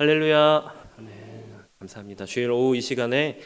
할렐루야. 아멘. 감사합니다. 주일 오후 이 시간에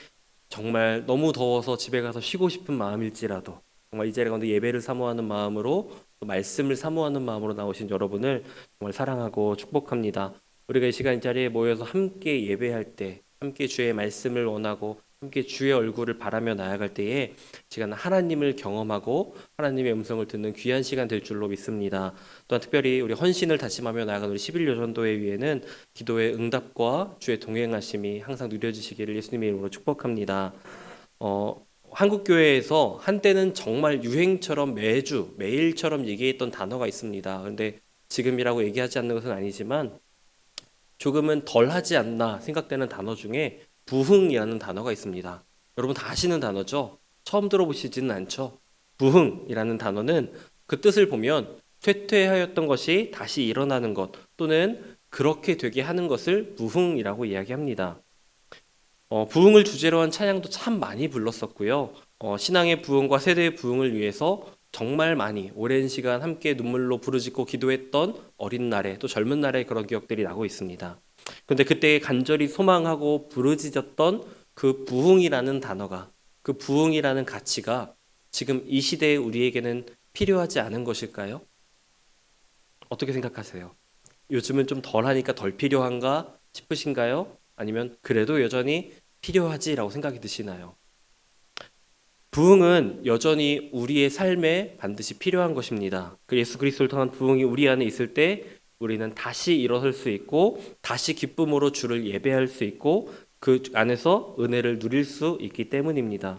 정말 너무 더워서 집에 가서 쉬고 싶은 마음일지라도 정말 이 자리 가운데 예배를 사모하는 마음으로 또 말씀을 사모하는 마음으로 나오신 여러분을 정말 사랑하고 축복합니다. 우리가 이 시간 이 자리에 모여서 함께 예배할 때 함께 주의 말씀을 원하고 함께 주의 얼굴을 바라며 나아갈 때에 시간 하나님을 경험하고 하나님의 음성을 듣는 귀한 시간 될 줄로 믿습니다. 또한 특별히 우리 헌신을 다짐하며 나아가는 우리 11요 전도회 위에는 기도의 응답과 주의 동행하심이 항상 누려지시기를 예수님의 이름으로 축복합니다. 한국 교회에서 한때는 정말 유행처럼 매주 매일처럼 얘기했던 단어가 있습니다. 그런데 지금이라고 얘기하지 않는 것은 아니지만 조금은 덜하지 않나 생각되는 단어 중에 부흥이라는 단어가 있습니다. 여러분 다 아시는 단어죠? 처음 들어보시지는 않죠? 부흥이라는 단어는 그 뜻을 보면 쇠퇴하였던 것이 다시 일어나는 것 또는 그렇게 되게 하는 것을 부흥이라고 이야기합니다. 부흥을 주제로 한 찬양도 참 많이 불렀었고요. 신앙의 부흥과 세대의 부흥을 위해서 정말 많이 오랜 시간 함께 눈물로 부르짖고 기도했던 어린 날에 또 젊은 날의 그런 기억들이 나고 있습니다. 그런데 그때 간절히 소망하고 부르짖었던 그 부흥이라는 단어가 그 부흥이라는 가치가 지금 이 시대에 우리에게는 필요하지 않은 것일까요? 어떻게 생각하세요? 요즘은 좀 덜하니까 덜 필요한가 싶으신가요? 아니면 그래도 여전히 필요하지라고 생각이 드시나요? 부흥은 여전히 우리의 삶에 반드시 필요한 것입니다. 그 예수 그리스도를 통한 부흥이 우리 안에 있을 때 우리는 다시 일어설 수 있고 다시 기쁨으로 주를 예배할 수 있고 그 안에서 은혜를 누릴 수 있기 때문입니다.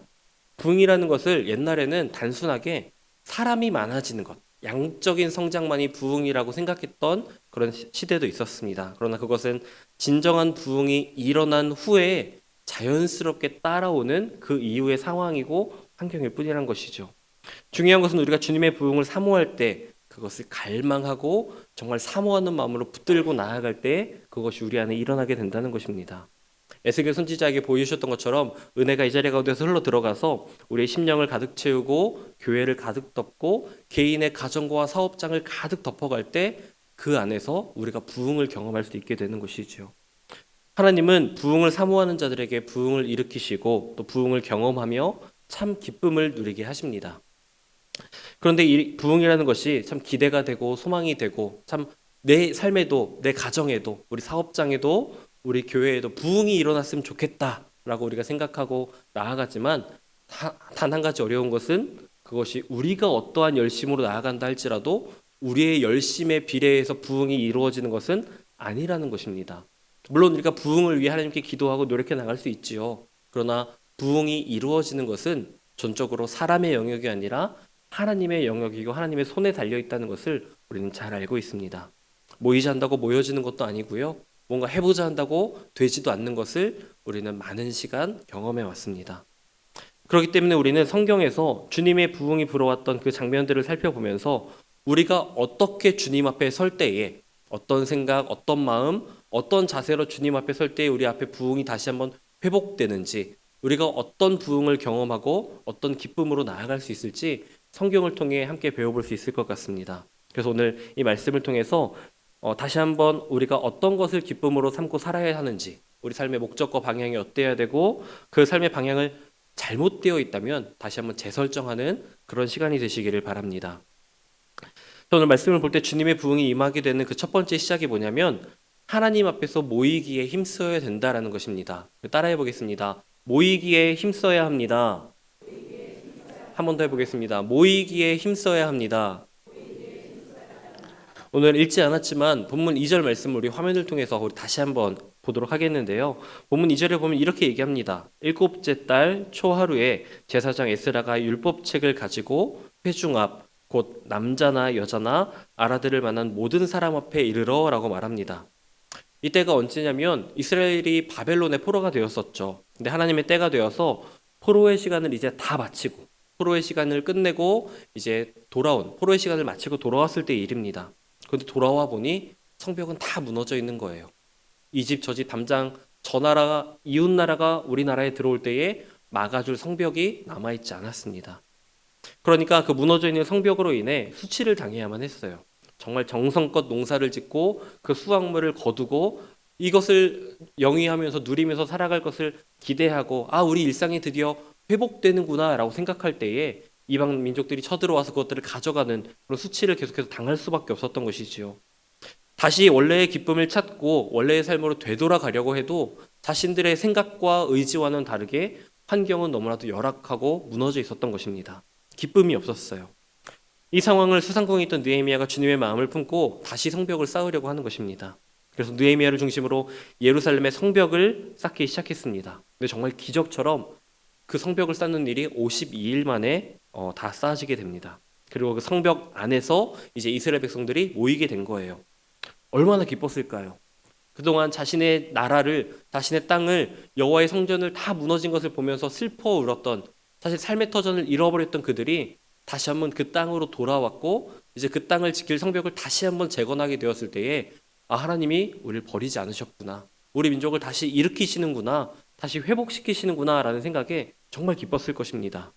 부흥이라는 것을 옛날에는 단순하게 사람이 많아지는 것, 양적인 성장만이 부흥이라고 생각했던 그런 시대도 있었습니다. 그러나 그것은 진정한 부흥이 일어난 후에 자연스럽게 따라오는 그 이후의 상황이고 환경일 뿐이란 것이죠. 중요한 것은 우리가 주님의 부흥을 사모할 때 그것을 갈망하고 정말 사모하는 마음으로 붙들고 나아갈 때 그것이 우리 안에 일어나게 된다는 것입니다. 에스겔 선지자에게 보여주셨던 것처럼 은혜가 이 자리 가운데서 흘러 들어가서 우리의 심령을 가득 채우고 교회를 가득 덮고 개인의 가정과 사업장을 가득 덮어갈 때 그 안에서 우리가 부흥을 경험할 수 있게 되는 것이죠. 하나님은 부흥을 사모하는 자들에게 부흥을 일으키시고 또 부흥을 경험하며 참 기쁨을 누리게 하십니다. 그런데 이 부흥이라는 것이 참 기대가 되고 소망이 되고 참 내 삶에도 내 가정에도 우리 사업장에도 우리 교회에도 부흥이 일어났으면 좋겠다라고 우리가 생각하고 나아가지만 단 한 가지 어려운 것은 그것이 우리가 어떠한 열심으로 나아간다 할지라도 우리의 열심에 비례해서 부흥이 이루어지는 것은 아니라는 것입니다. 물론 우리가 부흥을 위해 하나님께 기도하고 노력해 나갈 수 있지요. 그러나 부흥이 이루어지는 것은 전적으로 사람의 영역이 아니라 하나님의 영역이고 하나님의 손에 달려 있다는 것을 우리는 잘 알고 있습니다. 모이자 한다고 모여지는 것도 아니고요. 뭔가 해보자 한다고 되지도 않는 것을 우리는 많은 시간 경험해 왔습니다. 그렇기 때문에 우리는 성경에서 주님의 부흥이 불어왔던 그 장면들을 살펴보면서 우리가 어떻게 주님 앞에 설 때에 어떤 생각, 어떤 마음, 어떤 자세로 주님 앞에 설 때에 우리 앞에 부흥이 다시 한번 회복되는지 우리가 어떤 부흥을 경험하고 어떤 기쁨으로 나아갈 수 있을지 성경을 통해 함께 배워볼 수 있을 것 같습니다. 그래서 오늘 이 말씀을 통해서 다시 한번 우리가 어떤 것을 기쁨으로 삼고 살아야 하는지 우리 삶의 목적과 방향이 어때야 되고 그 삶의 방향을 잘못되어 있다면 다시 한번 재설정하는 그런 시간이 되시기를 바랍니다. 오늘 말씀을 볼 때 주님의 부흥이 임하게 되는 그 첫 번째 시작이 뭐냐면 하나님 앞에서 모이기에 힘써야 된다라는 것입니다. 따라해 보겠습니다. 모이기에 힘써야 합니다. 한 번 더 해보겠습니다. 모이기에 힘써야 합니다. 오늘 읽지 않았지만 본문 2절 말씀을 우리 화면을 통해서 우리 다시 한번 보도록 하겠는데요. 본문 2절에 보면 이렇게 얘기합니다. 일곱째 달 초하루에 제사장 에스라가 율법책을 가지고 회중 앞 곧 남자나 여자나 알아들을 만한 모든 사람 앞에 이르러 라고 말합니다. 이때가 언제냐면 이스라엘이 바벨론의 포로가 되었었죠. 근데 하나님의 때가 되어서 포로의 시간을 이제 다 마치고 포로의 시간을 끝내고 이제 포로의 시간을 마치고 돌아왔을 때의 일입니다. 그런데 돌아와 보니 성벽은 다 무너져 있는 거예요. 이 집 저 집 담장 저 나라가 이웃 나라가 우리나라에 들어올 때에 막아줄 성벽이 남아있지 않았습니다. 그러니까 그 무너져 있는 성벽으로 인해 수치를 당해야만 했어요. 정말 정성껏 농사를 짓고 그 수확물을 거두고 이것을 영위하면서 누리면서 살아갈 것을 기대하고 우리 일상이 드디어 회복되는구나라고 생각할 때에 이방 민족들이 쳐들어와서 그것들을 가져가는 그런 수치를 계속해서 당할 수밖에 없었던 것이지요. 다시 원래의 기쁨을 찾고 원래의 삶으로 되돌아가려고 해도 자신들의 생각과 의지와는 다르게 환경은 너무나도 열악하고 무너져 있었던 것입니다. 기쁨이 없었어요. 이 상황을 수상공에 있던 느헤미야가 주님의 마음을 품고 다시 성벽을 쌓으려고 하는 것입니다. 그래서 느헤미야를 중심으로 예루살렘의 성벽을 쌓기 시작했습니다. 근데 정말 기적처럼 그 성벽을 쌓는 일이 52일 만에 다 쌓아지게 됩니다. 그리고 그 성벽 안에서 이제 이스라엘 백성들이 모이게 된 거예요. 얼마나 기뻤을까요? 그동안 자신의 나라를, 자신의 땅을, 여호와의 성전을 다 무너진 것을 보면서 슬퍼 울었던, 사실 삶의 터전을 잃어버렸던 그들이 다시 한번 그 땅으로 돌아왔고 이제 그 땅을 지킬 성벽을 다시 한번 재건하게 되었을 때에 하나님이 우리를 버리지 않으셨구나, 우리 민족을 다시 일으키시는구나, 다시 회복시키시는구나 라는 생각에 정말 기뻤을 것입니다.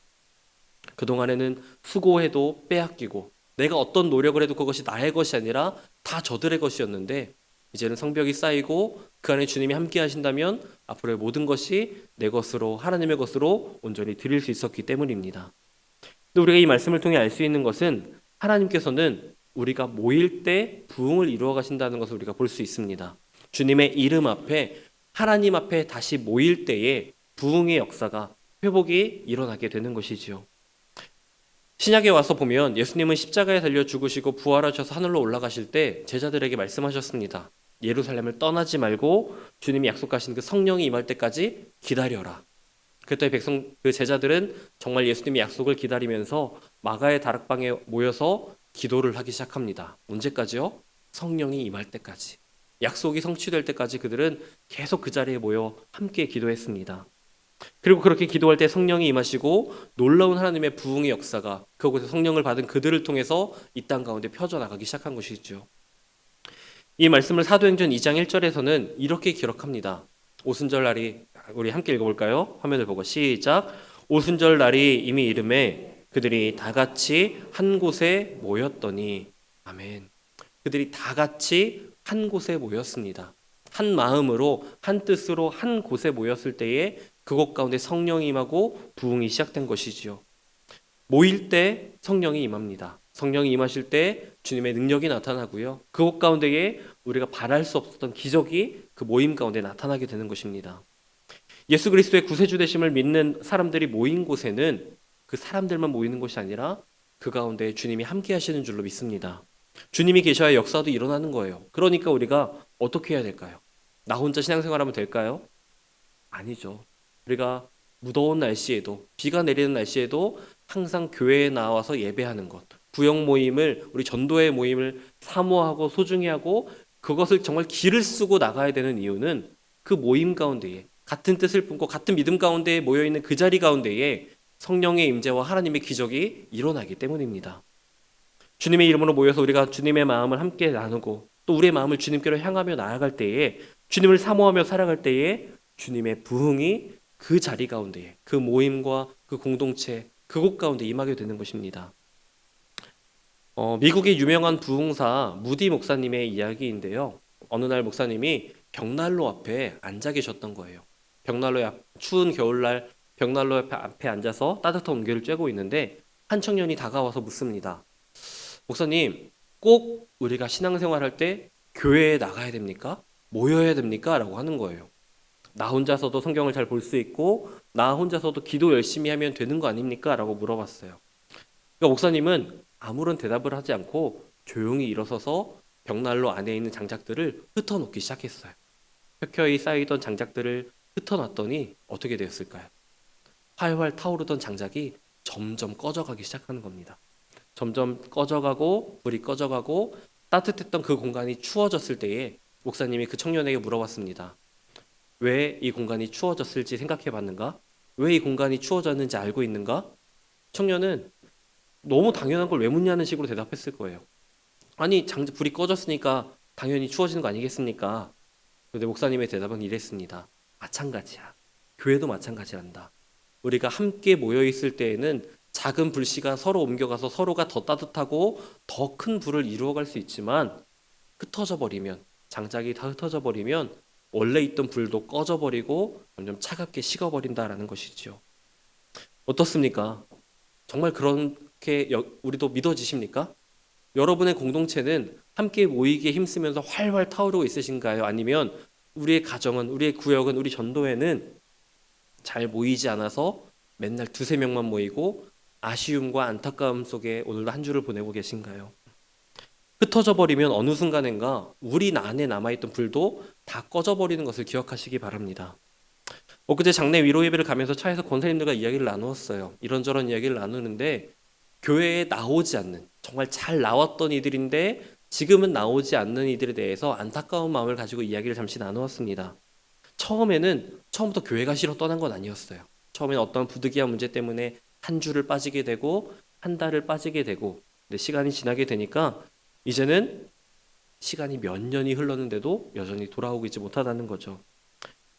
그동안에는 수고해도 빼앗기고 내가 어떤 노력을 해도 그것이 나의 것이 아니라 다 저들의 것이었는데, 이제는 성벽이 쌓이고 그 안에 주님이 함께 하신다면 앞으로의 모든 것이 내 것으로, 하나님의 것으로 온전히 드릴 수 있었기 때문입니다. 근데 우리가 이 말씀을 통해 알 수 있는 것은 하나님께서는 우리가 모일 때 부흥을 이루어 가신다는 것을 우리가 볼 수 있습니다. 주님의 이름 앞에, 하나님 앞에 다시 모일 때에 부흥의 역사가, 회복이 일어나게 되는 것이지요. 신약에 와서 보면 예수님은 십자가에 달려 죽으시고 부활하셔서 하늘로 올라가실 때 제자들에게 말씀하셨습니다. 예루살렘을 떠나지 말고 주님이 약속하신 그 성령이 임할 때까지 기다려라. 그때 그 제자들은 정말 예수님의 약속을 기다리면서 마가의 다락방에 모여서 기도를 하기 시작합니다. 언제까지요? 성령이 임할 때까지. 약속이 성취될 때까지 그들은 계속 그 자리에 모여 함께 기도했습니다. 그리고 그렇게 기도할 때 성령이 임하시고 놀라운 하나님의 부흥의 역사가 그곳에 성령을 받은 그들을 통해서 이 땅 가운데 펴져나가기 시작한 것이죠. 이 말씀을 사도행전 2장 1절에서는 이렇게 기록합니다. 오순절 날이, 우리 함께 읽어볼까요? 화면을 보고 시작. 오순절 날이 이미 이름에 그들이 다 같이 한 곳에 모였더니. 아멘. 그들이 다 같이 한 곳에 모였습니다. 한 마음으로, 한 뜻으로 한 곳에 모였을 때에 그곳 가운데 성령이 임하고 부흥이 시작된 것이지요. 모일 때 성령이 임합니다. 성령이 임하실 때 주님의 능력이 나타나고요. 그곳 가운데에 우리가 바랄 수 없었던 기적이 그 모임 가운데 나타나게 되는 것입니다. 예수 그리스도의 구세주 되심을 믿는 사람들이 모인 곳에는 그 사람들만 모이는 것이 아니라 그 가운데 주님이 함께 하시는 줄로 믿습니다. 주님이 계셔야 역사도 일어나는 거예요. 그러니까 우리가 어떻게 해야 될까요? 나 혼자 신앙생활하면 될까요? 아니죠. 우리가 무더운 날씨에도, 비가 내리는 날씨에도 항상 교회에 나와서 예배하는 것, 구역 모임을, 우리 전도회 모임을 사모하고 소중히 하고 그것을 정말 기를 쓰고 나가야 되는 이유는 그 모임 가운데에 같은 뜻을 품고 같은 믿음 가운데에 모여있는 그 자리 가운데에 성령의 임재와 하나님의 기적이 일어나기 때문입니다. 주님의 이름으로 모여서 우리가 주님의 마음을 함께 나누고 또 우리의 마음을 주님께로 향하며 나아갈 때에, 주님을 사모하며 살아갈 때에 주님의 부흥이 그 자리 가운데에, 그 모임과 그 공동체, 그곳 가운데 임하게 되는 것입니다. 미국의 유명한 부흥사 무디 목사님의 이야기인데요. 어느 날 목사님이 벽난로 앞에 앉아 계셨던 거예요. 추운 겨울날 벽난로 앞에 앉아서 따뜻한 온기를 쬐고 있는데 한 청년이 다가와서 묻습니다. 목사님, 꼭 우리가 신앙생활할 때 교회에 나가야 됩니까? 모여야 됩니까? 라고 하는 거예요. 나 혼자서도 성경을 잘 볼 수 있고 나 혼자서도 기도 열심히 하면 되는 거 아닙니까? 라고 물어봤어요. 그러니까 목사님은 아무런 대답을 하지 않고 조용히 일어서서 벽난로 안에 있는 장작들을 흩어놓기 시작했어요. 켜켜이 쌓이던 장작들을 흩어놨더니 어떻게 되었을까요? 활활 타오르던 장작이 점점 꺼져가기 시작하는 겁니다. 점점 꺼져가고 불이 꺼져가고 따뜻했던 그 공간이 추워졌을 때에 목사님이 그 청년에게 물어봤습니다. 왜 이 공간이 추워졌을지 생각해 봤는가? 왜 이 공간이 추워졌는지 알고 있는가? 청년은 너무 당연한 걸 왜 묻냐는 식으로 대답했을 거예요. 아니, 불이 꺼졌으니까 당연히 추워지는 거 아니겠습니까? 그런데 목사님의 대답은 이랬습니다. 마찬가지야. 교회도 마찬가지란다. 우리가 함께 모여 있을 때에는 작은 불씨가 서로 옮겨가서 서로가 더 따뜻하고 더 큰 불을 이루어갈 수 있지만 흩어져 버리면, 장작이 다 흩어져 버리면 원래 있던 불도 꺼져버리고 점점 차갑게 식어버린다라는 것이죠. 어떻습니까? 정말 그렇게 우리도 믿어지십니까? 여러분의 공동체는 함께 모이기에 힘쓰면서 활활 타오르고 있으신가요? 아니면 우리의 가정은, 우리의 구역은, 우리 전도회는 잘 모이지 않아서 맨날 두세 명만 모이고 아쉬움과 안타까움 속에 오늘도 한 주를 보내고 계신가요? 흩어져 버리면 어느 순간인가 우리 안에 남아있던 불도 다 꺼져버리는 것을 기억하시기 바랍니다. 엊그제 장례 위로 예배를 가면서 차에서 권사님들과 이야기를 나누었어요. 이런저런 이야기를 나누는데 교회에 나오지 않는, 정말 잘 나왔던 이들인데 지금은 나오지 않는 이들에 대해서 안타까운 마음을 가지고 이야기를 잠시 나누었습니다. 처음부터 교회가 싫어 떠난 건 아니었어요. 처음에는 어떤 부득이한 문제 때문에 한 주를 빠지게 되고 한 달을 빠지게 되고, 근데 시간이 지나게 되니까 이제는 시간이 몇 년이 흘렀는데도 여전히 돌아오고 있지 못하다는 거죠.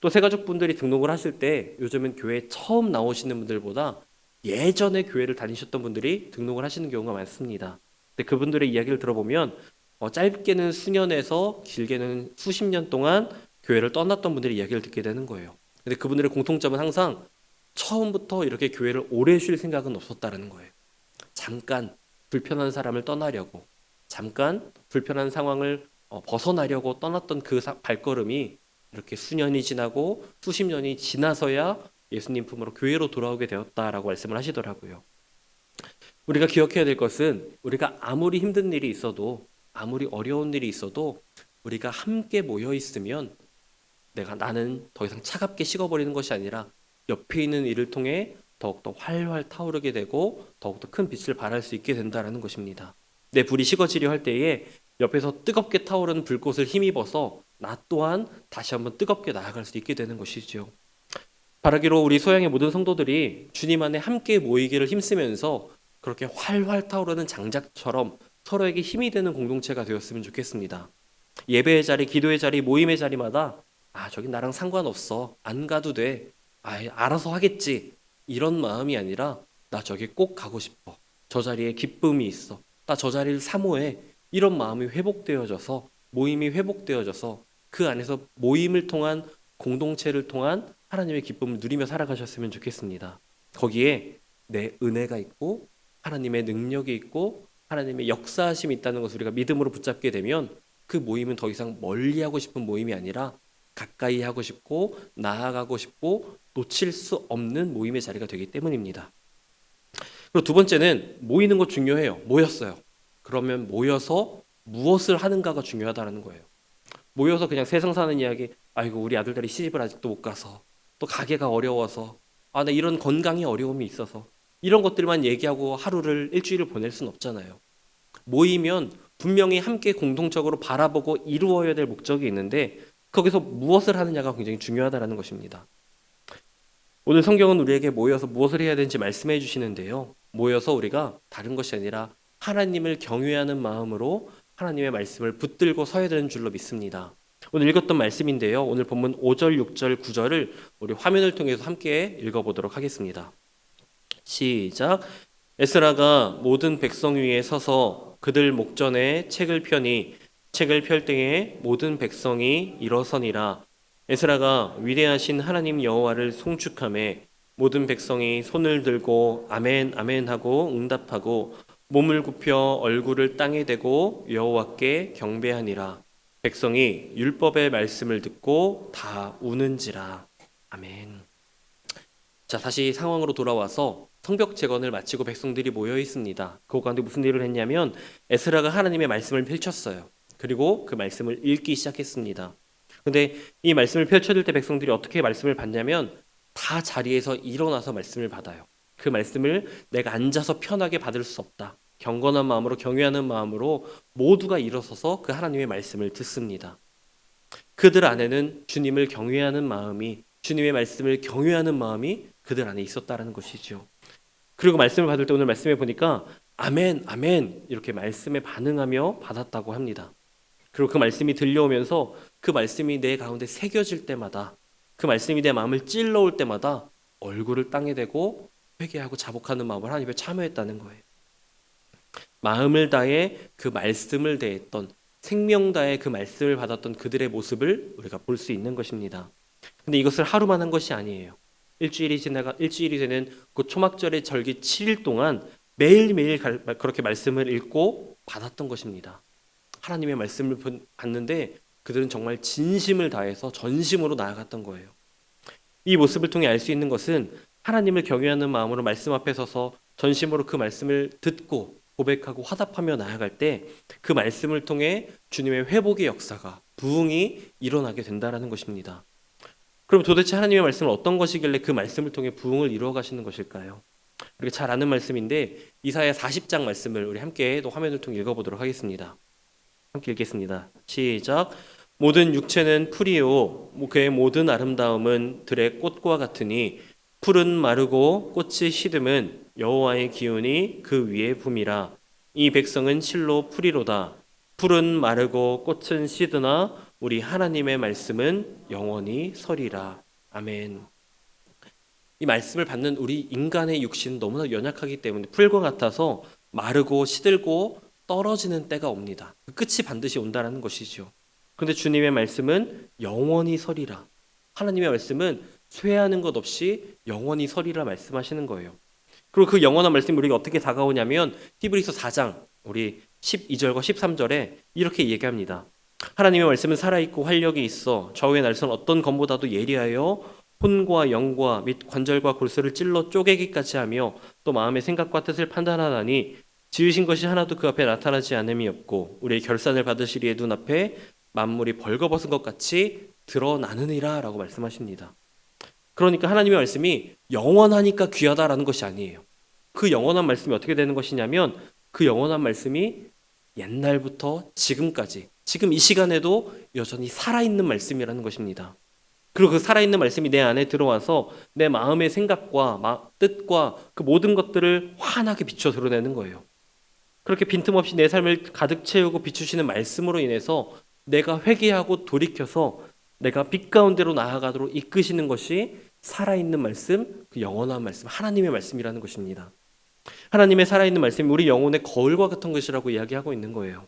또 새가족분들이 등록을 하실 때 요즘은 교회에 처음 나오시는 분들보다 예전에 교회를 다니셨던 분들이 등록을 하시는 경우가 많습니다. 근데 그분들의 이야기를 들어보면 짧게는 수년에서 길게는 수십 년 동안 교회를 떠났던 분들의 이야기를 듣게 되는 거예요. 근데 그분들의 공통점은 항상 처음부터 이렇게 교회를 오래 쉴 생각은 없었다는 거예요. 잠깐 불편한 사람을 떠나려고, 잠깐 불편한 상황을 벗어나려고 떠났던 그 발걸음이 이렇게 수년이 지나고 수십 년이 지나서야 예수님 품으로 교회로 돌아오게 되었다라고 말씀을 하시더라고요. 우리가 기억해야 될 것은 우리가 아무리 힘든 일이 있어도, 아무리 어려운 일이 있어도 우리가 함께 모여 있으면 나는 더 이상 차갑게 식어버리는 것이 아니라 옆에 있는 이를 통해 더욱더 활활 타오르게 되고 더욱더 큰 빛을 발할 수 있게 된다는 것입니다. 내 불이 식어지려 할 때에 옆에서 뜨겁게 타오르는 불꽃을 힘입어서 나 또한 다시 한번 뜨겁게 나아갈 수 있게 되는 것이죠. 바라기로 우리 소양의 모든 성도들이 주님 안에 함께 모이기를 힘쓰면서 그렇게 활활 타오르는 장작처럼 서로에게 힘이 되는 공동체가 되었으면 좋겠습니다. 예배의 자리, 기도의 자리, 모임의 자리마다 저기 나랑 상관없어, 안 가도 돼, 알아서 하겠지, 이런 마음이 아니라 나 저기 꼭 가고 싶어, 저 자리에 기쁨이 있어, 나 저 자리를 사모해, 이런 마음이 회복되어져서, 모임이 회복되어져서 그 안에서 모임을 통한, 공동체를 통한 하나님의 기쁨을 누리며 살아가셨으면 좋겠습니다. 거기에 내 은혜가 있고 하나님의 능력이 있고 하나님의 역사하심이 있다는 것을 우리가 믿음으로 붙잡게 되면 그 모임은 더 이상 멀리하고 싶은 모임이 아니라 가까이 하고 싶고 나아가고 싶고 놓칠 수 없는 모임의 자리가 되기 때문입니다. 그리고 두 번째는 모이는 거 중요해요. 모였어요. 그러면 모여서 무엇을 하는가가 중요하다는 거예요. 모여서 그냥 세상 사는 이야기, 아이고 우리 아들들이 시집을 아직도 못 가서, 또 가게가 어려워서, 나 이런 건강에 어려움이 있어서, 이런 것들만 얘기하고 하루를, 일주일을 보낼 수는 없잖아요. 모이면 분명히 함께 공동적으로 바라보고 이루어야 될 목적이 있는데 거기서 무엇을 하느냐가 굉장히 중요하다는 것입니다. 오늘 성경은 우리에게 모여서 무엇을 해야 되는지 말씀해 주시는데요. 모여서 우리가 다른 것이 아니라 하나님을 경외하는 마음으로 하나님의 말씀을 붙들고 서야 되는 줄로 믿습니다. 오늘 읽었던 말씀인데요. 오늘 본문 5절, 6절, 9절을 우리 화면을 통해서 함께 읽어보도록 하겠습니다. 시작. 에스라가 모든 백성 위에 서서 그들 목전에 책을 펴니 책을 펼 때에 모든 백성이 일어서니라. 에스라가 위대하신 하나님 여호와를 송축하매 모든 백성이 손을 들고 아멘 아멘 하고 응답하고 몸을 굽혀 얼굴을 땅에 대고 여호와께 경배하니라. 백성이 율법의 말씀을 듣고 다 우는지라. 아멘. 자, 다시 상황으로 돌아와서 성벽 재건을 마치고 백성들이 모여 있습니다. 그 가운데 무슨 일을 했냐면 에스라가 하나님의 말씀을 펼쳤어요. 그리고 그 말씀을 읽기 시작했습니다. 근데 이 말씀을 펼쳐질 때 백성들이 어떻게 말씀을 받냐면 다 자리에서 일어나서 말씀을 받아요. 그 말씀을 내가 앉아서 편하게 받을 수 없다. 경건한 마음으로, 경외하는 마음으로 모두가 일어서서 그 하나님의 말씀을 듣습니다. 그들 안에는 주님을 경외하는 마음이, 주님의 말씀을 경외하는 마음이 그들 안에 있었다는 것이죠. 그리고 말씀을 받을 때 오늘 말씀해 보니까 아멘, 아멘 이렇게 말씀에 반응하며 받았다고 합니다. 그리고 그 말씀이 들려오면서 그 말씀이 내 가운데 새겨질 때마다, 그 말씀이 내 마음을 찔러올 때마다 얼굴을 땅에 대고 회개하고 자복하는 마음을 하나님께 참여했다는 거예요. 마음을 다해 그 말씀을 대했던, 생명 다해 그 말씀을 받았던 그들의 모습을 우리가 볼 수 있는 것입니다. 근데 이것을 하루만 한 것이 아니에요. 일주일이 되는 그 초막절의 절기 7일 동안 매일매일 그렇게 말씀을 읽고 받았던 것입니다. 하나님의 말씀을 받는데 그들은 정말 진심을 다해서 전심으로 나아갔던 거예요. 이 모습을 통해 알 수 있는 것은 하나님을 경외하는 마음으로 말씀 앞에 서서 전심으로 그 말씀을 듣고 고백하고 화답하며 나아갈 때 그 말씀을 통해 주님의 회복의 역사가 부흥이 일어나게 된다는 것입니다. 그럼 도대체 하나님의 말씀은 어떤 것이길래 그 말씀을 통해 부흥을 이루어 가시는 것일까요? 우리가 잘 아는 말씀인데 이사야 40장 말씀을 우리 함께 또 화면을 통해 읽어보도록 하겠습니다. 함께 읽겠습니다. 시작. 모든 육체는 풀이요 그의 모든 아름다움은 들의 꽃과 같으니 풀은 마르고 꽃이 시듬은 여호와의 기운이 그 위에 붐이라. 이 백성은 실로 풀이로다. 풀은 마르고 꽃은 시드나 우리 하나님의 말씀은 영원히 서리라. 아멘. 이 말씀을 받는 우리 인간의 육신은 너무나 연약하기 때문에 풀과 같아서 마르고 시들고 떨어지는 때가 옵니다. 끝이 반드시 온다라는 것이죠. 그런데 주님의 말씀은 영원히 서리라. 하나님의 말씀은 쇠하는 것 없이 영원히 서리라 말씀하시는 거예요. 그리고 그 영원한 말씀이 우리가 어떻게 다가오냐면 히브리서 4장 우리 12절과 13절에 이렇게 얘기합니다. 하나님의 말씀은 살아있고 활력이 있어 좌우의 날선 어떤 검보다도 예리하여 혼과 영과 및 관절과 골수를 찔러 쪼개기까지 하며 또 마음의 생각과 뜻을 판단하나니 지으신 것이 하나도 그 앞에 나타나지 않음이 없고 우리의 결산을 받으시리에 눈앞에 만물이 벌거벗은 것 같이 드러나느니라 라고 말씀하십니다. 그러니까 하나님의 말씀이 영원하니까 귀하다라는 것이 아니에요. 그 영원한 말씀이 어떻게 되는 것이냐면 그 영원한 말씀이 옛날부터 지금까지 지금 이 시간에도 여전히 살아있는 말씀이라는 것입니다. 그리고 그 살아있는 말씀이 내 안에 들어와서 내 마음의 생각과 뜻과 그 모든 것들을 환하게 비춰 드러내는 거예요. 그렇게 빈틈없이 내 삶을 가득 채우고 비추시는 말씀으로 인해서 내가 회개하고 돌이켜서 내가 빛 가운데로 나아가도록 이끄시는 것이 살아있는 말씀, 그 영원한 말씀, 하나님의 말씀이라는 것입니다. 하나님의 살아있는 말씀이 우리 영혼의 거울과 같은 것이라고 이야기하고 있는 거예요.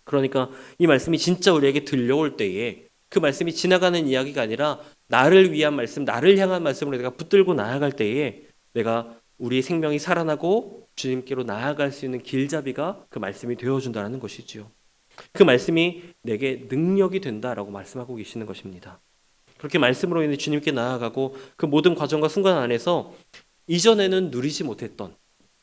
그러니까 이 말씀이 진짜 우리에게 들려올 때에 그 말씀이 지나가는 이야기가 아니라 나를 위한 말씀, 나를 향한 말씀으로 내가 붙들고 나아갈 때에 내가 우리의 생명이 살아나고 주님께로 나아갈 수 있는 길잡이가 그 말씀이 되어준다는 것이지요. 그 말씀이 내게 능력이 된다라고 말씀하고 계시는 것입니다. 그렇게 말씀으로 인해 주님께 나아가고 그 모든 과정과 순간 안에서 이전에는 누리지 못했던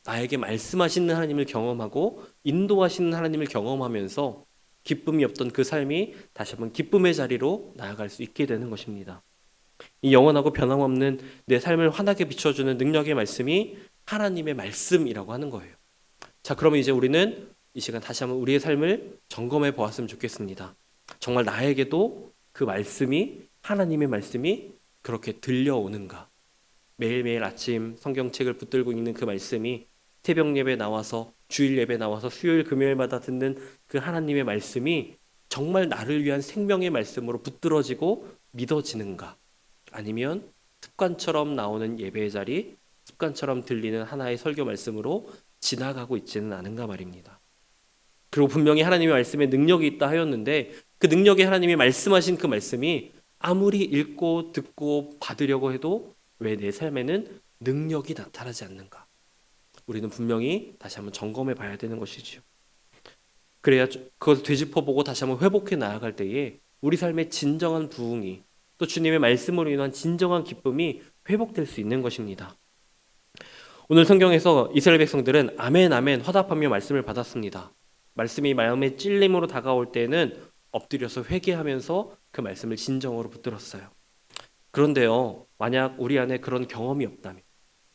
나에게 말씀하시는 하나님을 경험하고 인도하시는 하나님을 경험하면서 기쁨이 없던 그 삶이 다시 한번 기쁨의 자리로 나아갈 수 있게 되는 것입니다. 이 영원하고 변함없는 내 삶을 환하게 비춰주는 능력의 말씀이 하나님의 말씀이라고 하는 거예요. 자, 그러면 이제 우리는 이 시간 다시 한번 우리의 삶을 점검해 보았으면 좋겠습니다. 정말 나에게도 그 말씀이 하나님의 말씀이 그렇게 들려오는가? 매일매일 아침 성경책을 붙들고 있는 그 말씀이 새벽 예배 나와서 주일 예배 나와서 수요일 금요일마다 듣는 그 하나님의 말씀이 정말 나를 위한 생명의 말씀으로 붙들어지고 믿어지는가? 아니면 습관처럼 나오는 예배의 자리, 습관처럼 들리는 하나의 설교 말씀으로 지나가고 있지는 않은가 말입니다. 그리고 분명히 하나님의 말씀에 능력이 있다 하였는데 그 능력이 하나님이 말씀하신 그 말씀이 아무리 읽고 듣고 받으려고 해도 왜 내 삶에는 능력이 나타나지 않는가? 우리는 분명히 다시 한번 점검해 봐야 되는 것이지요. 그래야 그것을 되짚어보고 다시 한번 회복해 나아갈 때에 우리 삶의 진정한 부흥이 또 주님의 말씀으로 인한 진정한 기쁨이 회복될 수 있는 것입니다. 오늘 성경에서 이스라엘 백성들은 아멘 아멘 화답하며 말씀을 받았습니다. 말씀이 마음의 찔림으로 다가올 때는 엎드려서 회개하면서 그 말씀을 진정으로 붙들었어요. 그런데요, 만약 우리 안에 그런 경험이 없다면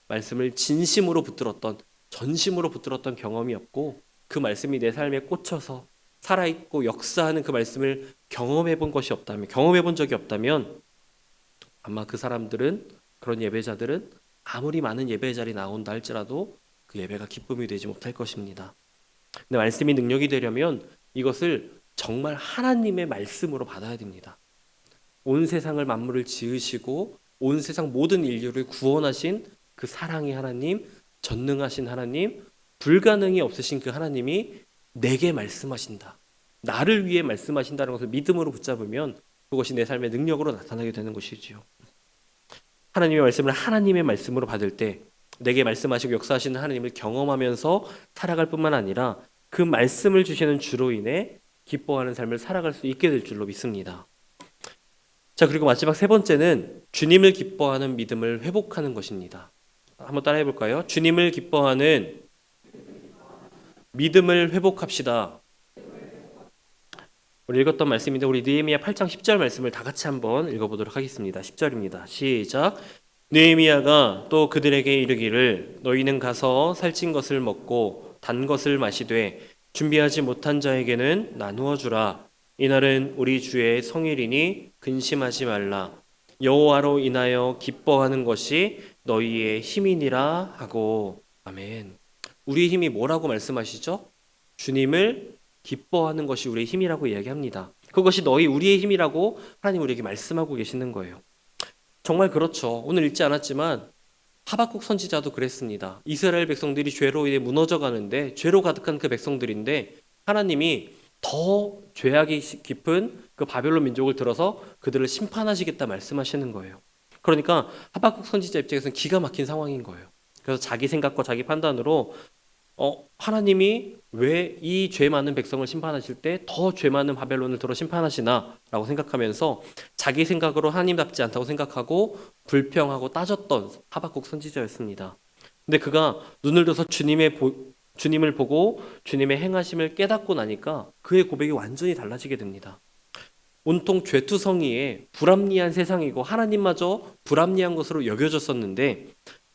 말씀을 진심으로 붙들었던 전심으로 붙들었던 경험이 없고 그 말씀이 내 삶에 꽂혀서 살아있고 역사하는 그 말씀을 경험해 본 것이 없다면 경험해 본 적이 없다면 아마 그 사람들은 그런 예배자들은 아무리 많은 예배 자리 나온다 할지라도 그 예배가 기쁨이 되지 못할 것입니다. 근데 말씀이 능력이 되려면 이것을 정말 하나님의 말씀으로 받아야 됩니다. 온 세상을 만물을 지으시고 온 세상 모든 인류를 구원하신 그 사랑의 하나님, 전능하신 하나님, 불가능이 없으신 그 하나님이 내게 말씀하신다. 나를 위해 말씀하신다는 것을 믿음으로 붙잡으면 그것이 내 삶의 능력으로 나타나게 되는 것이지요. 하나님의 말씀을 하나님의 말씀으로 받을 때 내게 말씀하시고 역사하시는 하나님을 경험하면서 살아갈 뿐만 아니라 그 말씀을 주시는 주로 인해 기뻐하는 삶을 살아갈 수 있게 될 줄로 믿습니다. 자, 그리고 마지막 세 번째는 주님을 기뻐하는 믿음을 회복하는 것입니다. 한번 따라해 볼까요? 주님을 기뻐하는 믿음을 회복합시다. 우리 읽었던 말씀인데 우리 느헤미야 8장 10절 말씀을 다 같이 한번 읽어보도록 하겠습니다. 10절입니다. 시작. 느헤미야가 또 그들에게 이르기를 너희는 가서 살찐 것을 먹고 단 것을 마시되 준비하지 못한 자에게는 나누어 주라. 이날은 우리 주의 성일이니 근심하지 말라. 여호와로 인하여 기뻐하는 것이 너희의 힘이니라 하고. 아멘. 우리의 힘이 뭐라고 말씀하시죠? 주님을 기뻐하는 것이 우리의 힘이라고 이야기합니다. 그것이 우리의 힘이라고 하나님 우리에게 말씀하고 계시는 거예요. 정말 그렇죠. 오늘 읽지 않았지만 하박국 선지자도 그랬습니다. 이스라엘 백성들이 죄로 인해 무너져 가는데 죄로 가득한 그 백성들인데 하나님이 더 죄악이 깊은 그 바벨론 민족을 들어서 그들을 심판하시겠다 말씀하시는 거예요. 그러니까 하박국 선지자 입장에서는 기가 막힌 상황인 거예요. 그래서 자기 생각과 자기 판단으로 하나님이 왜 이 죄 많은 백성을 심판하실 때 더 죄 많은 바벨론을 들어 심판하시나 라고 생각하면서 자기 생각으로 하나님답지 않다고 생각하고 불평하고 따졌던 하박국 선지자였습니다. 근데 그가 눈을 들어서 주님을 보고 주님의 행하심을 깨닫고 나니까 그의 고백이 완전히 달라지게 됩니다. 온통 죄투성이에 불합리한 세상이고 하나님마저 불합리한 것으로 여겨졌었는데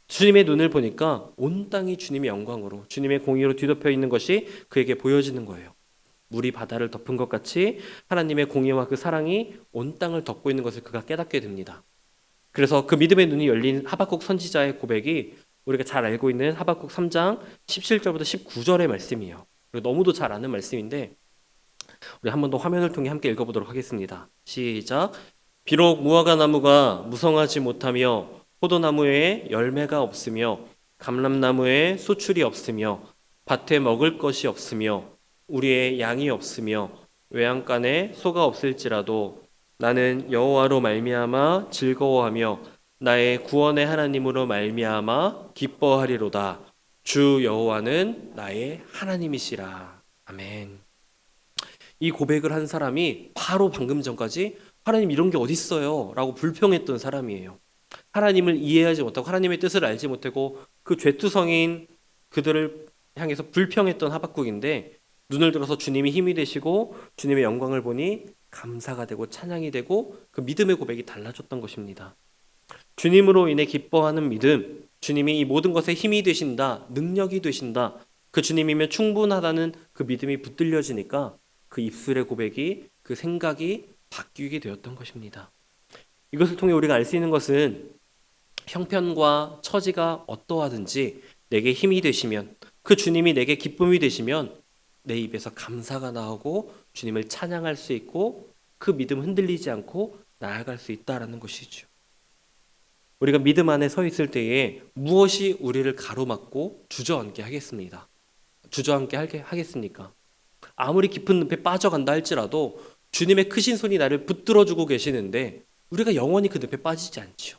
주님의 눈을 보니까 온 땅이 주님의 영광으로 주님의 공의로 뒤덮여 있는 것이 그에게 보여지는 거예요. 물이 바다를 덮은 것 같이 하나님의 공의와 그 사랑이 온 땅을 덮고 있는 것을 그가 깨닫게 됩니다. 그래서 그 믿음의 눈이 열린 하박국 선지자의 고백이 우리가 잘 알고 있는 하박국 3장 17절부터 19절의 말씀이에요. 너무도 잘 아는 말씀인데 우리 한 번 더 화면을 통해 함께 읽어보도록 하겠습니다. 시작. 비록 무화과 나무가 무성하지 못하며 포도나무에 열매가 없으며 감람나무에 소출이 없으며 밭에 먹을 것이 없으며 우리의 양이 없으며 외양간에 소가 없을지라도 나는 여호와로 말미암아 즐거워하며 나의 구원의 하나님으로 말미암아 기뻐하리로다. 주 여호와는 나의 하나님이시라. 아멘. 이 고백을 한 사람이 바로 방금 전까지 하나님 이런 게 어딨어요 라고 불평했던 사람이에요. 하나님을 이해하지 못하고 하나님의 뜻을 알지 못하고 그 죄투성인 그들을 향해서 불평했던 하박국인데 눈을 들어서 주님이 힘이 되시고 주님의 영광을 보니 감사가 되고 찬양이 되고 그 믿음의 고백이 달라졌던 것입니다. 주님으로 인해 기뻐하는 믿음, 주님이 이 모든 것에 힘이 되신다, 능력이 되신다, 그 주님이면 충분하다는 그 믿음이 붙들려지니까 그 입술의 고백이 그 생각이 바뀌게 되었던 것입니다. 이것을 통해 우리가 알 수 있는 것은 형편과 처지가 어떠하든지 내게 힘이 되시면 그 주님이 내게 기쁨이 되시면 내 입에서 감사가 나오고 주님을 찬양할 수 있고 그 믿음 흔들리지 않고 나아갈 수 있다라는 것이죠. 우리가 믿음 안에 서 있을 때에 무엇이 우리를 가로막고 주저앉게 하겠습니다. 주저앉게 하겠습니까? 아무리 깊은 늪에 빠져간다 할지라도 주님의 크신 손이 나를 붙들어주고 계시는데 우리가 영원히 그 늪에 빠지지 않지요.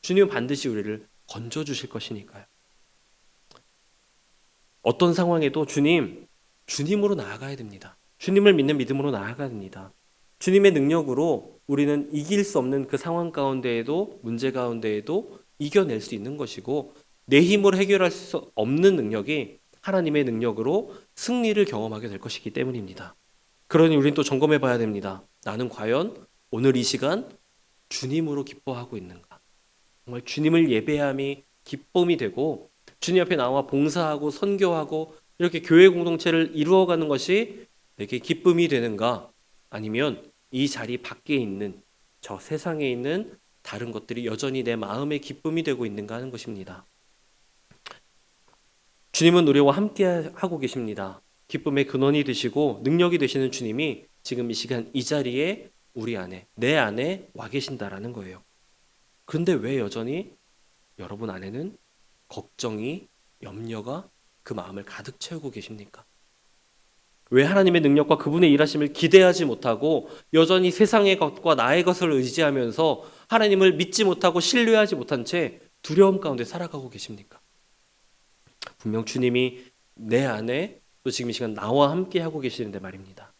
주님은 반드시 우리를 건져주실 것이니까요. 어떤 상황에도 주님으로 나아가야 됩니다. 주님을 믿는 믿음으로 나아가야 됩니다. 주님의 능력으로 우리는 이길 수 없는 그 상황 가운데에도 문제 가운데에도 이겨낼 수 있는 것이고 내 힘으로 해결할 수 없는 능력이 하나님의 능력으로 승리를 경험하게 될 것이기 때문입니다. 그러니 우리는 또 점검해 봐야 됩니다. 나는 과연 오늘 이 시간 주님으로 기뻐하고 있는가? 정말 주님을 예배함이 기쁨이 되고 주님 앞에 나와 봉사하고 선교하고 이렇게 교회 공동체를 이루어가는 것이 내게 기쁨이 되는가? 아니면 이 자리 밖에 있는 저 세상에 있는 다른 것들이 여전히 내 마음의 기쁨이 되고 있는가 하는 것입니다. 주님은 우리와 함께 하고 계십니다. 기쁨의 근원이 되시고 능력이 되시는 주님이 지금 이 시간 이 자리에 우리 안에 내 안에 와 계신다라는 거예요. 그런데 왜 여전히 여러분 안에는 걱정이 염려가 그 마음을 가득 채우고 계십니까? 왜 하나님의 능력과 그분의 일하심을 기대하지 못하고 여전히 세상의 것과 나의 것을 의지하면서 하나님을 믿지 못하고 신뢰하지 못한 채 두려움 가운데 살아가고 계십니까? 분명 주님이 내 안에 또 지금 이 시간 나와 함께 하고 계시는데 말입니다.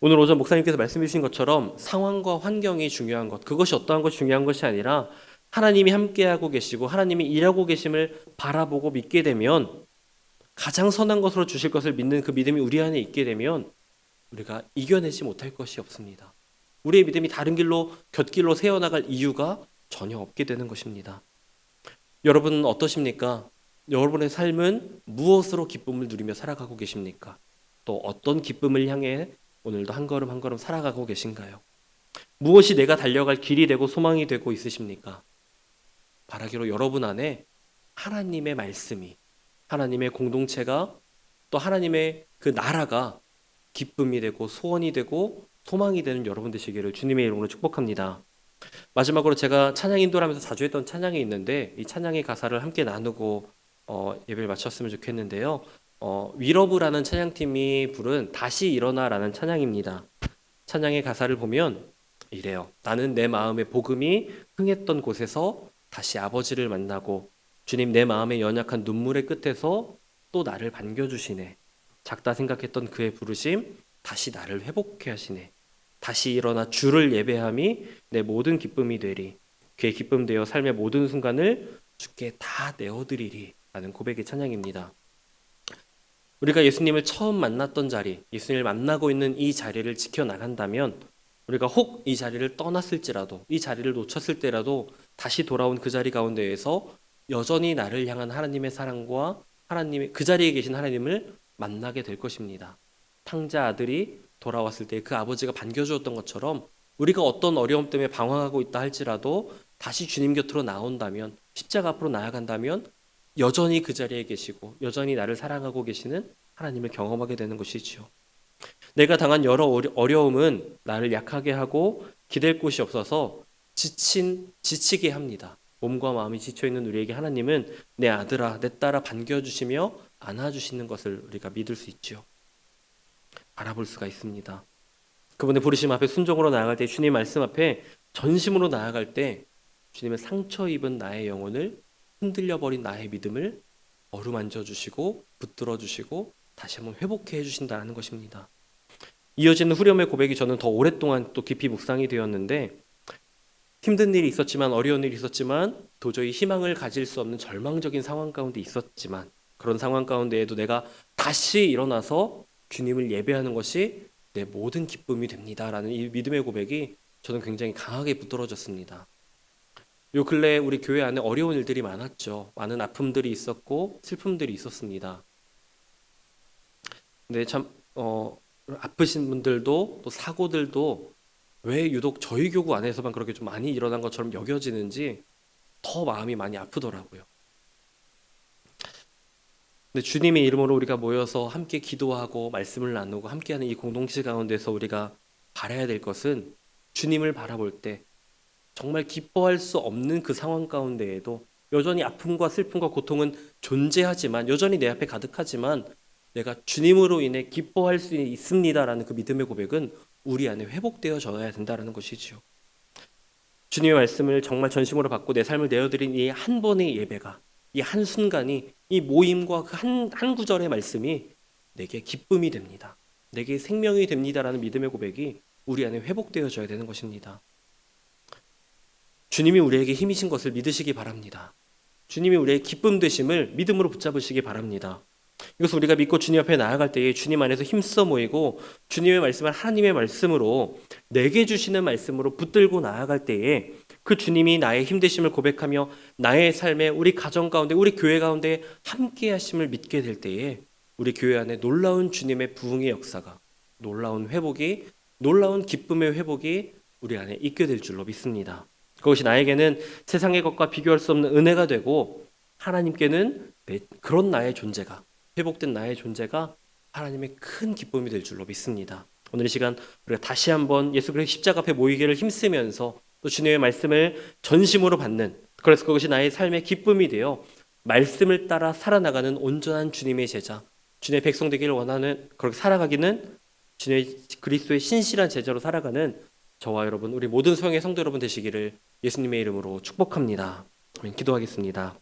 오늘 오전 목사님께서 말씀해 주신 것처럼 상황과 환경이 중요한 것, 그것이 어떠한 것이 중요한 것이 아니라 하나님이 함께하고 계시고 하나님이 일하고 계심을 바라보고 믿게 되면, 가장 선한 것으로 주실 것을 믿는 그 믿음이 우리 안에 있게 되면 우리가 이겨내지 못할 것이 없습니다. 우리의 믿음이 다른 길로 곁길로 새어나갈 이유가 전혀 없게 되는 것입니다. 여러분은 어떠십니까? 여러분의 삶은 무엇으로 기쁨을 누리며 살아가고 계십니까? 또 어떤 기쁨을 향해 오늘도 한 걸음 한 걸음 살아가고 계신가요? 무엇이 내가 달려갈 길이 되고 소망이 되고 있으십니까? 바라기로 여러분 안에 하나님의 말씀이, 하나님의 공동체가, 또 하나님의 그 나라가 기쁨이 되고 소원이 되고 소망이 되는 여러분 되시기를 주님의 이름으로 축복합니다. 마지막으로 제가 찬양 인도를 하면서 자주 했던 찬양이 있는데, 이 찬양의 가사를 함께 나누고 예배를 마쳤으면 좋겠는데요. 위러브라는 찬양팀이 부른 다시 일어나라는 찬양입니다. 찬양의 가사를 보면 이래요. 나는 내 마음의 복음이 흥했던 곳에서 다시 아버지를 만나고, 주님 내 마음의 연약한 눈물의 끝에서 또 나를 반겨주시네. 작다 생각했던 그의 부르심 다시 나를 회복해 하시네. 다시 일어나 주를 예배함이 내 모든 기쁨이 되리. 그의 기쁨 되어 삶의 모든 순간을 주께 다 내어드리리 라는 고백의 찬양입니다. 우리가 예수님을 처음 만났던 자리, 예수님을 만나고 있는 이 자리를 지켜나간다면, 우리가 혹 이 자리를 떠났을지라도, 이 자리를 놓쳤을 때라도 다시 돌아온 그 자리 가운데에서 여전히 나를 향한 하나님의 사랑과 하나님의 그 자리에 계신 하나님을 만나게 될 것입니다. 탕자 아들이 돌아왔을 때 그 아버지가 반겨주었던 것처럼, 우리가 어떤 어려움 때문에 방황하고 있다 할지라도 다시 주님 곁으로 나온다면, 십자가 앞으로 나아간다면 여전히 그 자리에 계시고 여전히 나를 사랑하고 계시는 하나님을 경험하게 되는 것이지요. 내가 당한 여러 어려움은 나를 약하게 하고 기댈 곳이 없어서 지치게 합니다. 몸과 마음이 지쳐있는 우리에게 하나님은 내 아들아, 내 딸아 반겨주시며 안아주시는 것을 우리가 믿을 수 있죠. 알아볼 수가 있습니다. 그분의 부르심 앞에 순종으로 나아갈 때, 주님 말씀 앞에 전심으로 나아갈 때, 주님의 상처 입은 나의 영혼을, 흔들려버린 나의 믿음을 어루만져 주시고 붙들어 주시고 다시 한번 회복해 해주신다는 것입니다. 이어지는 후렴의 고백이 저는 더 오랫동안 또 깊이 묵상이 되었는데, 힘든 일이 있었지만, 어려운 일이 있었지만, 도저히 희망을 가질 수 없는 절망적인 상황 가운데 있었지만, 그런 상황 가운데에도 내가 다시 일어나서 주님을 예배하는 것이 내 모든 기쁨이 됩니다라는 이 믿음의 고백이 저는 굉장히 강하게 붙들어졌습니다. 요 근래 우리 교회 안에 어려운 일들이 많았죠. 많은 아픔들이 있었고 슬픔들이 있었습니다. 근데 참 아프신 분들도 또 사고들도 왜 유독 저희 교구 안에서만 그렇게 좀 많이 일어난 것처럼 여겨지는지 더 마음이 많이 아프더라고요. 근데 주님의 이름으로 우리가 모여서 함께 기도하고 말씀을 나누고 함께하는 이 공동체 가운데서 우리가 바라야 될 것은, 주님을 바라볼 때 정말 기뻐할 수 없는 그 상황 가운데에도 여전히 아픔과 슬픔과 고통은 존재하지만, 여전히 내 앞에 가득하지만 내가 주님으로 인해 기뻐할 수 있습니다라는 그 믿음의 고백은 우리 안에 회복되어져야 된다는 것이지요. 주님의 말씀을 정말 전심으로 받고 내 삶을 내어드린 이 한 번의 예배가, 이 한순간이, 이 모임과 그 한 구절의 말씀이 내게 기쁨이 됩니다. 내게 생명이 됩니다라는 믿음의 고백이 우리 안에 회복되어져야 되는 것입니다. 주님이 우리에게 힘이신 것을 믿으시기 바랍니다. 주님이 우리의 기쁨 되심을 믿음으로 붙잡으시기 바랍니다. 이것을 우리가 믿고 주님 앞에 나아갈 때에 주님 안에서 힘써 모이고 주님의 말씀을 하나님의 말씀으로, 내게 주시는 말씀으로 붙들고 나아갈 때에 그 주님이 나의 힘 되심을 고백하며 나의 삶에, 우리 가정 가운데, 우리 교회 가운데 함께 하심을 믿게 될 때에 우리 교회 안에 놀라운 주님의 부흥의 역사가, 놀라운 회복이, 놀라운 기쁨의 회복이 우리 안에 있게 될 줄로 믿습니다. 그것이 나에게는 세상의 것과 비교할 수 없는 은혜가 되고, 하나님께는 그런 나의 존재가, 회복된 나의 존재가 하나님의 큰 기쁨이 될 줄로 믿습니다. 오늘 이 시간 우리가 다시 한번 예수 그리스도의 십자가 앞에 모이기를 힘쓰면서 또 주님의 말씀을 전심으로 받는, 그래서 그것이 나의 삶의 기쁨이 되어 말씀을 따라 살아나가는 온전한 주님의 제자, 주님의 백성 되기를 원하는, 그렇게 살아가기는 주님의 그리스도의 신실한 제자로 살아가는 저와 여러분, 우리 모든 소형의 성도 여러분 되시기를 예수님의 이름으로 축복합니다. 아멘. 기도하겠습니다.